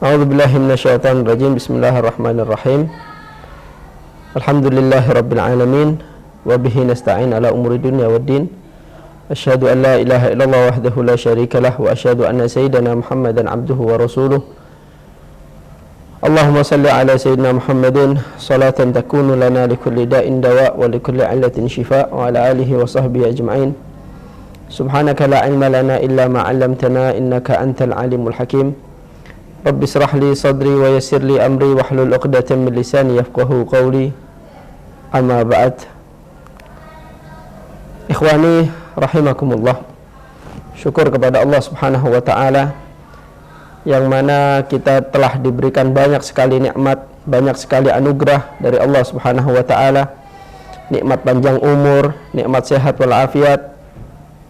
A'udzubillahi minasyaitonirrajim. Bismillahirrahmanirrahim. Alhamdulillahirabbil alamin wa bihi nasta'in ala umuri dunya waddin. Asyhadu an la ilaha illallah wahdahu la syarikalah wa asyhadu anna sayyidana Muhammadan abduhu wa rasuluh. Allahumma salli ala sayyidina Muhammadin salatan takunu lana likulli da'in dawa wa likulli 'illatin shifa wa ala alihi wa sahbihi ajma'in. Subhanaka la ilma lana illa ma 'allamtana innaka antal alimul hakim. Rabbi israh li sadri wa yassir li amri wahlul 'uqdatam min lisani yafqahu qawli. Amma ba'd. Ikhwani rahimakumullah. Syukur kepada Allah Subhanahu wa taala yang mana kita telah diberikan banyak sekali nikmat, banyak sekali anugerah dari Allah Subhanahu wa taala. Nikmat panjang umur, nikmat sehat walafiat,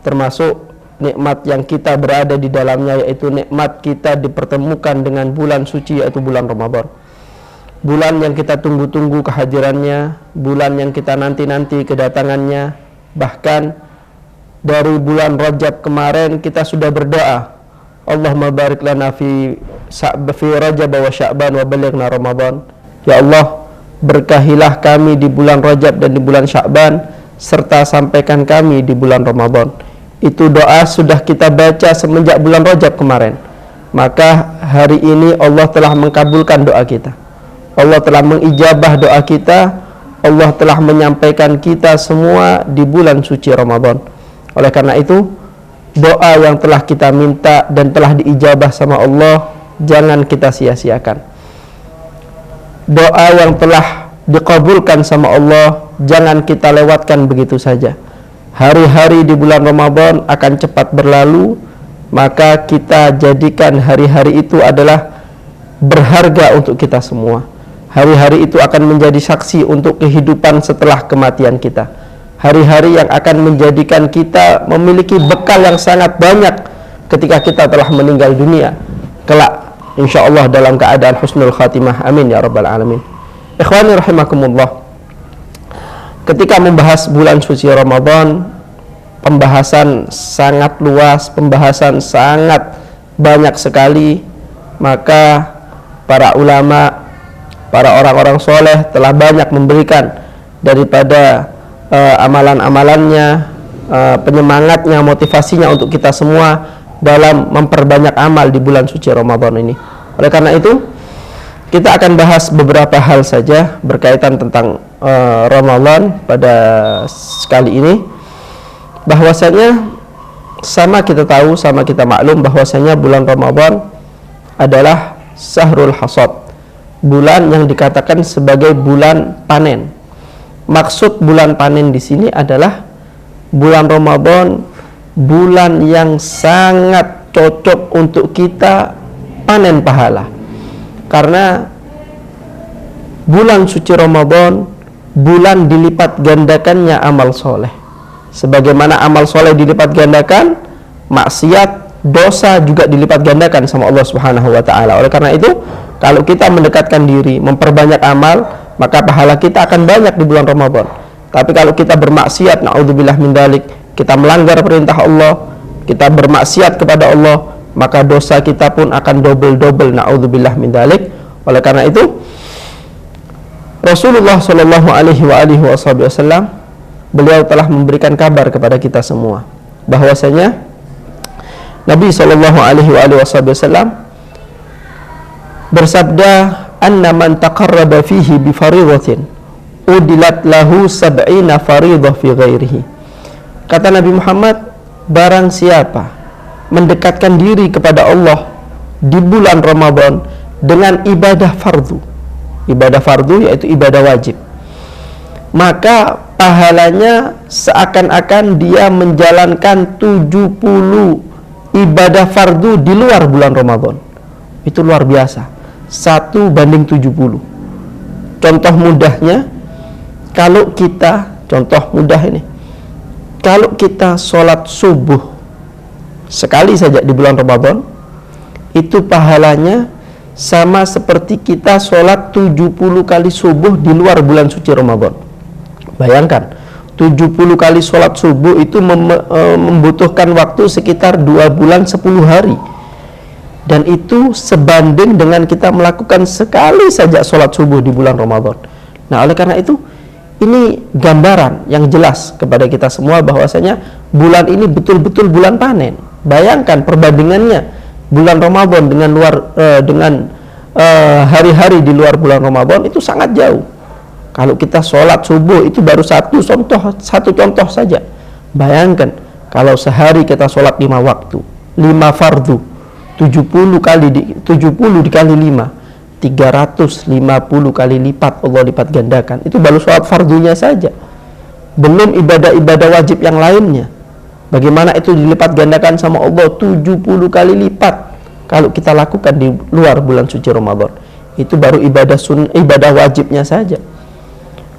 termasuk nikmat yang kita berada di dalamnya, yaitu nikmat kita dipertemukan dengan bulan suci, yaitu bulan Ramadan. Bulan yang kita tunggu-tunggu kehadirannya, bulan yang kita nanti-nanti kedatangannya. Bahkan dari bulan Rajab kemarin kita sudah berdoa, Allahumma barik lana fi Rajab wa Sya'ban wa balighna Ramadan. Ya Allah, berkahilah kami di bulan Rajab dan di bulan Sya'ban, serta sampaikan kami di bulan Ramadan. Itu doa sudah kita baca semenjak bulan Rajab kemarin. Maka hari ini Allah telah mengkabulkan doa kita, Allah telah mengijabah doa kita, Allah telah menyampaikan kita semua di bulan suci Ramadan. Oleh karena itu, doa yang telah kita minta dan telah diijabah sama Allah, jangan kita sia-siakan. Doa yang telah dikabulkan sama Allah, jangan kita lewatkan begitu saja. Hari-hari di bulan Ramadan akan cepat berlalu, maka kita jadikan hari-hari itu adalah berharga untuk kita semua. Hari-hari itu akan menjadi saksi untuk kehidupan setelah kematian kita. Hari-hari yang akan menjadikan kita memiliki bekal yang sangat banyak ketika kita telah meninggal dunia kelak, insyaallah dalam keadaan husnul khatimah. Amin ya rabbal alamin. Ikhwani rahimakumullah. Ketika membahas bulan suci Ramadan, pembahasan sangat luas, pembahasan sangat banyak sekali. Maka para ulama, para orang-orang soleh telah banyak memberikan daripada amalan-amalannya, penyemangatnya, motivasinya untuk kita semua dalam memperbanyak amal di bulan suci Ramadan ini. Oleh karena itu, kita akan bahas beberapa hal saja berkaitan tentang Ramadan pada kali ini. Bahwasanya sama kita tahu, sama kita maklum bahwasanya bulan Ramadan adalah Syahrul Hasad, bulan yang dikatakan sebagai bulan panen. Maksud bulan panen di sini adalah bulan Ramadan, bulan yang sangat cocok untuk kita panen pahala. Karena bulan suci Ramadan, bulan dilipat gandakannya amal soleh. Sebagaimana amal soleh dilipat gandakan, maksiat, dosa juga dilipat gandakan sama Allah Subhanahu wa taala. Oleh karena itu, kalau kita mendekatkan diri, memperbanyak amal, maka pahala kita akan banyak di bulan Ramadan. Tapi kalau kita bermaksiat, naudzubillah min dzalik, kita melanggar perintah Allah, kita bermaksiat kepada Allah, maka dosa kita pun akan double-double, naudzubillah min dzalik. Oleh karena itu, Rasulullah sallallahu alaihi wasallam beliau telah memberikan kabar kepada kita semua bahwasanya Nabi sallallahu alaihi wasallam bersabda, "Anna man taqarraba fihi bi faridatin udilat lahu sab'ina faridah fi ghairihi." Kata Nabi Muhammad, barang siapa mendekatkan diri kepada Allah di bulan Ramadan dengan ibadah fardu. Ibadah fardu yaitu ibadah wajib. Maka pahalanya seakan-akan dia menjalankan 70 ibadah fardu di luar bulan Ramadan. Itu luar biasa. 1:70. Contoh mudahnya, kalau kita, contoh mudah ini, kalau kita sholat subuh sekali saja di bulan Ramadan, itu pahalanya sama seperti kita sholat 70 kali subuh di luar bulan suci Ramadan. Bayangkan, 70 kali sholat subuh itu membutuhkan waktu sekitar 2 bulan 10 hari. Dan itu sebanding dengan kita melakukan sekali saja sholat subuh di bulan Ramadan. Nah, oleh karena itu, ini gambaran yang jelas kepada kita semua bahwasanya bulan ini betul-betul bulan panen. Bayangkan perbandingannya bulan Ramadan dengan hari-hari di luar bulan Ramadan itu sangat jauh. Kalau kita sholat subuh itu baru satu contoh saja. Bayangkan kalau sehari kita sholat 5 waktu, 5 fardu, 70 dikali 5, 350 kali lipat, Allah lipat gandakan. Itu baru sholat fardunya saja, belum ibadah-ibadah wajib yang lainnya. Bagaimana itu dilipat gandakan sama Allah 70 kali lipat kalau kita lakukan di luar bulan suci Ramadan. Itu baru ibadah wajibnya saja.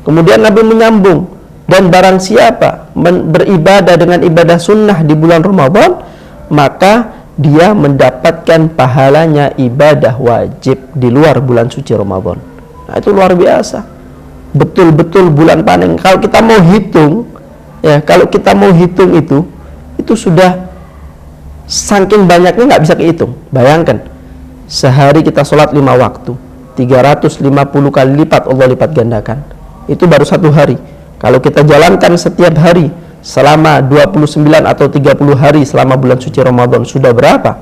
Kemudian Nabi menyambung, dan barang siapa beribadah dengan ibadah sunnah di bulan Ramadan, maka dia mendapatkan pahalanya ibadah wajib di luar bulan suci Ramadan. Nah, itu luar biasa. Betul-betul bulan panen. Kalau kita mau hitung, itu sudah saking banyaknya nggak bisa kehitung. Bayangkan, sehari kita sholat 5 waktu, 350 kali lipat Allah lipat gandakan. Itu baru satu hari. Kalau kita jalankan setiap hari selama 29 atau 30 hari selama bulan suci Ramadan, sudah berapa?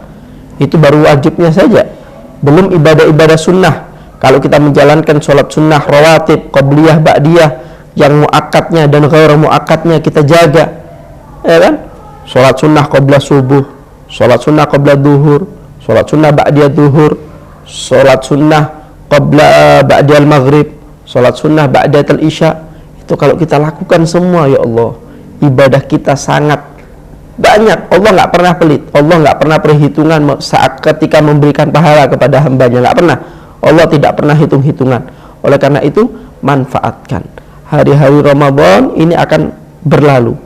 Itu baru wajibnya saja, belum ibadah-ibadah sunnah. Kalau kita menjalankan sholat sunnah rawatib, qabliyah, ba'diyah, yang muakkadnya dan ghair muakkadnya kita jaga, ya kan? Sholat sunnah qabla subuh, sholat sunnah qabla duhur, sholat sunnah ba'diyah duhur, sholat sunnah qabla ba'diyal maghrib, sholat sunnah ba'datul isya. Itu kalau kita lakukan semua, ya Allah, ibadah kita sangat banyak. Allah nggak pernah pelit, Allah nggak pernah perhitungan saat ketika memberikan pahala kepada hambanya, nggak pernah. Allah tidak pernah hitung-hitungan. Oleh karena itu, manfaatkan hari-hari Ramadan ini akan berlalu,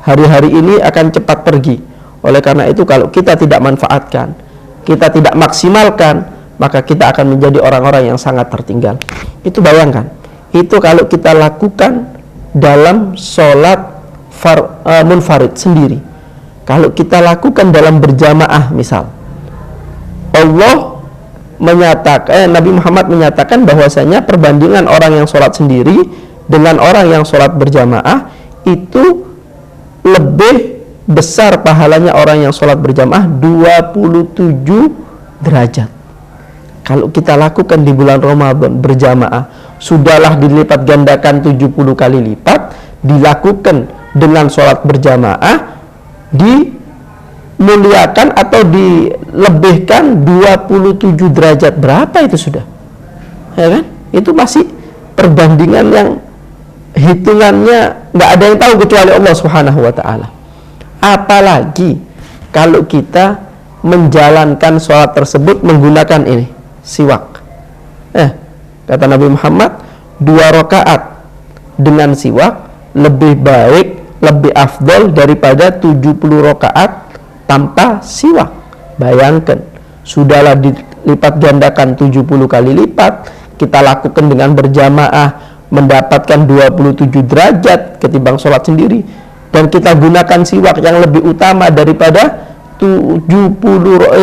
hari-hari ini akan cepat pergi. Oleh karena itu, kalau kita tidak manfaatkan, kita tidak maksimalkan, maka kita akan menjadi orang-orang yang sangat tertinggal. Itu bayangkan, itu kalau kita lakukan dalam sholat munfarid sendiri. Kalau kita lakukan dalam berjamaah, misal Allah menyatakan, Nabi Muhammad menyatakan bahwasanya perbandingan orang yang sholat sendiri dengan orang yang sholat berjamaah itu lebih besar pahalanya orang yang sholat berjamaah 27 derajat. Kalau kita lakukan di bulan Ramadan berjamaah, sudahlah dilipat gandakan 70 kali lipat, dilakukan dengan sholat berjamaah, dimuliakan atau dilebihkan 27 derajat. Berapa itu sudah? Ya kan? Itu masih perbandingan yang hitungannya nggak ada yang tahu kecuali Allah Subhanahu wa ta'ala. Apalagi kalau kita menjalankan sholat tersebut menggunakan ini, siwak. Kata Nabi Muhammad, 2 rakaat dengan siwak lebih baik, lebih afdol daripada 70 rakaat tanpa siwak. Bayangkan, sudahlah dilipat gandakan 70 kali lipat, kita lakukan dengan berjamaah mendapatkan 27 derajat ketimbang sholat sendiri, dan kita gunakan siwak yang lebih utama daripada 70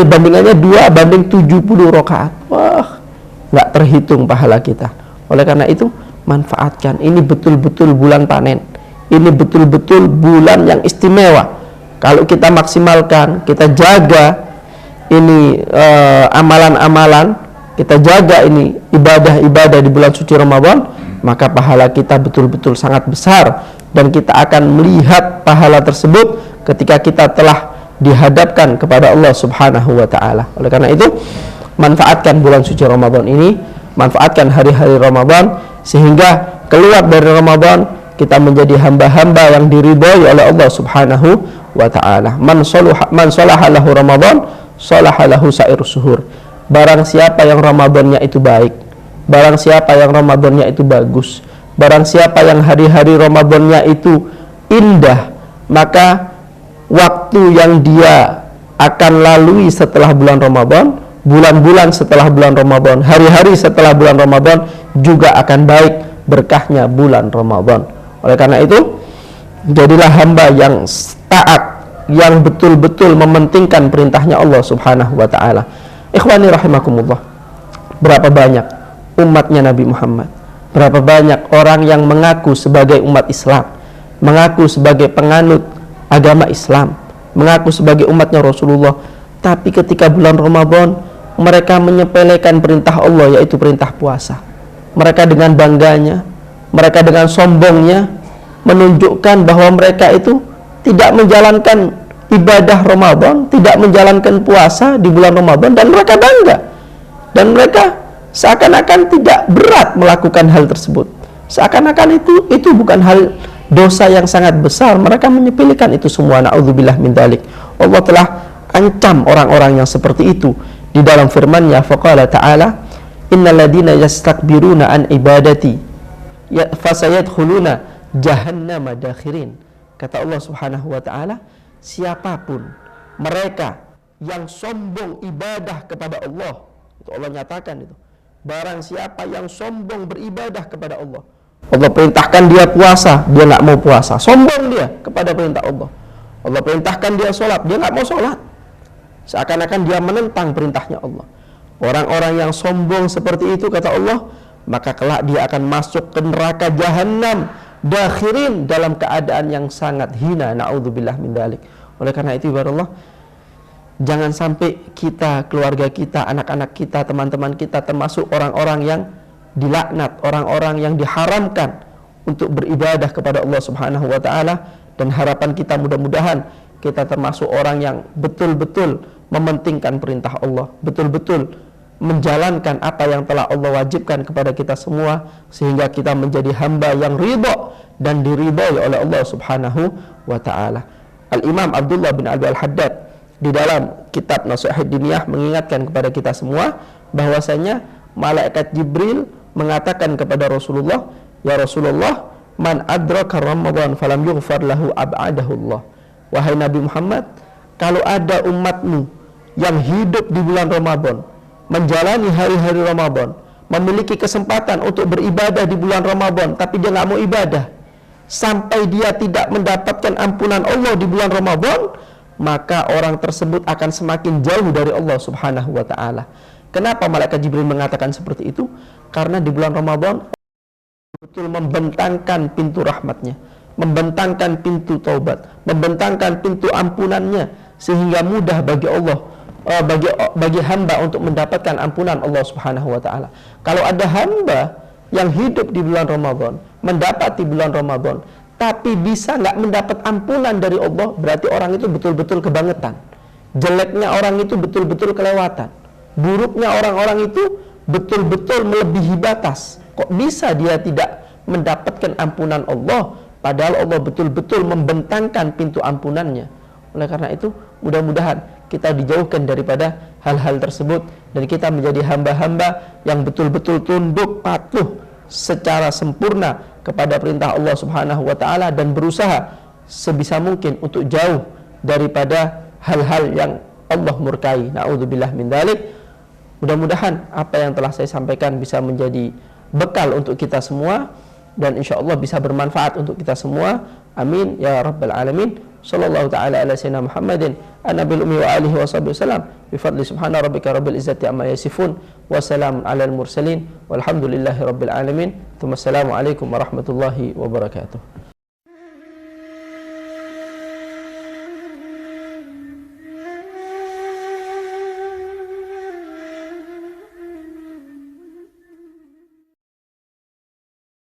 bandingannya 2 banding 70 rakaat. Wah, nggak terhitung pahala kita. Oleh karena itu, manfaatkan. Ini betul-betul bulan panen. Ini betul-betul bulan yang istimewa. Kalau kita maksimalkan, kita jaga ini amalan-amalan, kita jaga ini ibadah-ibadah di bulan suci Ramadan, maka pahala kita betul-betul sangat besar, dan kita akan melihat pahala tersebut ketika kita telah dihadapkan kepada Allah Subhanahu wa ta'ala. Oleh karena itu, manfaatkan bulan suci Ramadan ini, manfaatkan hari-hari Ramadan, sehingga keluar dari Ramadan kita menjadi hamba-hamba yang diridhai oleh Allah Subhanahu wa ta'ala. Man sholaha lahu Ramadan, sholaha lahu sairus suhur. Barang siapa yang Ramadannya itu baik, barang siapa yang Ramadannya itu bagus, barang siapa yang hari-hari Ramadannya itu indah, maka waktu yang dia akan lalui setelah bulan Ramadan, bulan-bulan setelah bulan Ramadan, hari-hari setelah bulan Ramadan juga akan baik berkahnya bulan Ramadan. Oleh karena itu, jadilah hamba yang taat, yang betul-betul mementingkan perintahnya Allah Subhanahu wa ta'ala. Ikhwani rahimakumullah, berapa banyak umatnya Nabi Muhammad, berapa banyak orang yang mengaku sebagai umat Islam, mengaku sebagai penganut agama Islam, mengaku sebagai umatnya Rasulullah, tapi ketika bulan Ramadan mereka menyepelekan perintah Allah, yaitu perintah puasa. Mereka dengan bangganya, mereka dengan sombongnya menunjukkan bahwa mereka itu tidak menjalankan ibadah Ramadan, tidak menjalankan puasa di bulan Ramadan, dan mereka bangga, dan mereka seakan-akan tidak berat melakukan hal tersebut, seakan-akan itu bukan hal dosa yang sangat besar. Mereka menyepelekan itu semua. Na'udzubillah min dzalik. Allah telah ancam orang-orang yang seperti itu di dalam firman-Nya, faqala ta'ala, innal ladzina yastakbiruna an ibadati fasayadkhuluna jahannama dakhirin. Kata Allah Subhanahu wa taala, siapapun mereka yang sombong ibadah kepada Allah, itu Allah nyatakan itu, barang siapa yang sombong beribadah kepada Allah, Allah perintahkan dia puasa, dia nggak mau puasa, sombong dia kepada perintah Allah. Allah perintahkan dia sholat, dia nggak mau sholat, seakan-akan dia menentang perintahnya Allah. Orang-orang yang sombong seperti itu, kata Allah, maka kelak dia akan masuk ke neraka jahanam dakhirin, dalam keadaan yang sangat hina. Na'udzubillah min dzalik. Oleh karena itu, ibaratullah, jangan sampai kita, keluarga kita, anak-anak kita, teman-teman kita termasuk orang-orang yang dilaknat, orang-orang yang diharamkan untuk beribadah kepada Allah Subhanahu wa taala. Dan harapan kita mudah-mudahan kita termasuk orang yang betul-betul mementingkan perintah Allah, betul-betul menjalankan apa yang telah Allah wajibkan kepada kita semua, sehingga kita menjadi hamba yang ridha dan diridhai oleh Allah Subhanahu wa taala. Al-Imam Abdullah bin Abi Al-Haddad di dalam kitab Nasihat Diniyah mengingatkan kepada kita semua bahwasanya malaikat Jibril mengatakan kepada Rasulullah, ya Rasulullah, man adraka Ramadan falam yughfar lahu ab'adahullah. Wahai Nabi Muhammad, kalau ada umatmu yang hidup di bulan Ramadan, menjalani hari-hari Ramadan, memiliki kesempatan untuk beribadah di bulan Ramadan, tapi dia nggak mau ibadah sampai dia tidak mendapatkan ampunan Allah di bulan Ramadan, maka orang tersebut akan semakin jauh dari Allah Subhanahu wa taala. Kenapa malaikat Jibril mengatakan seperti itu? Karena di bulan Ramadan betul membentangkan pintu rahmatnya, membentangkan pintu taubat, membentangkan pintu ampunannya, sehingga mudah bagi Allah, bagi hamba untuk mendapatkan ampunan Allah Subhanahu wa taala. Kalau ada hamba yang hidup di bulan Ramadan, mendapati bulan Ramadan, tapi bisa nggak mendapat ampunan dari Allah, berarti orang itu betul-betul kebangetan. Jeleknya orang itu betul-betul kelewatan. Buruknya orang-orang itu betul-betul melebihi batas. Kok bisa dia tidak mendapatkan ampunan Allah, padahal Allah betul-betul membentangkan pintu ampunannya. Oleh karena itu, mudah-mudahan kita dijauhkan daripada hal-hal tersebut, dan kita menjadi hamba-hamba yang betul-betul tunduk patuh secara sempurna kepada perintah Allah Subhanahu wa taala, dan berusaha sebisa mungkin untuk jauh daripada hal-hal yang Allah murkai. Na'udzubillah min dzalik. Mudah-mudahan apa yang telah saya sampaikan bisa menjadi bekal untuk kita semua, dan insya Allah bisa bermanfaat untuk kita semua. Amin ya rabbal alamin. Sallallahu ta'ala ala sayyidina Muhammadin an-nabil ummi wa alihi wa sahbihi wasallam bi fadli subhana rabbika rabbil izzati amma yasifun wa salamun alal mursalin walhamdulillahi rabbil alamin. Assalamu alaikum warahmatullahi wabarakatuh.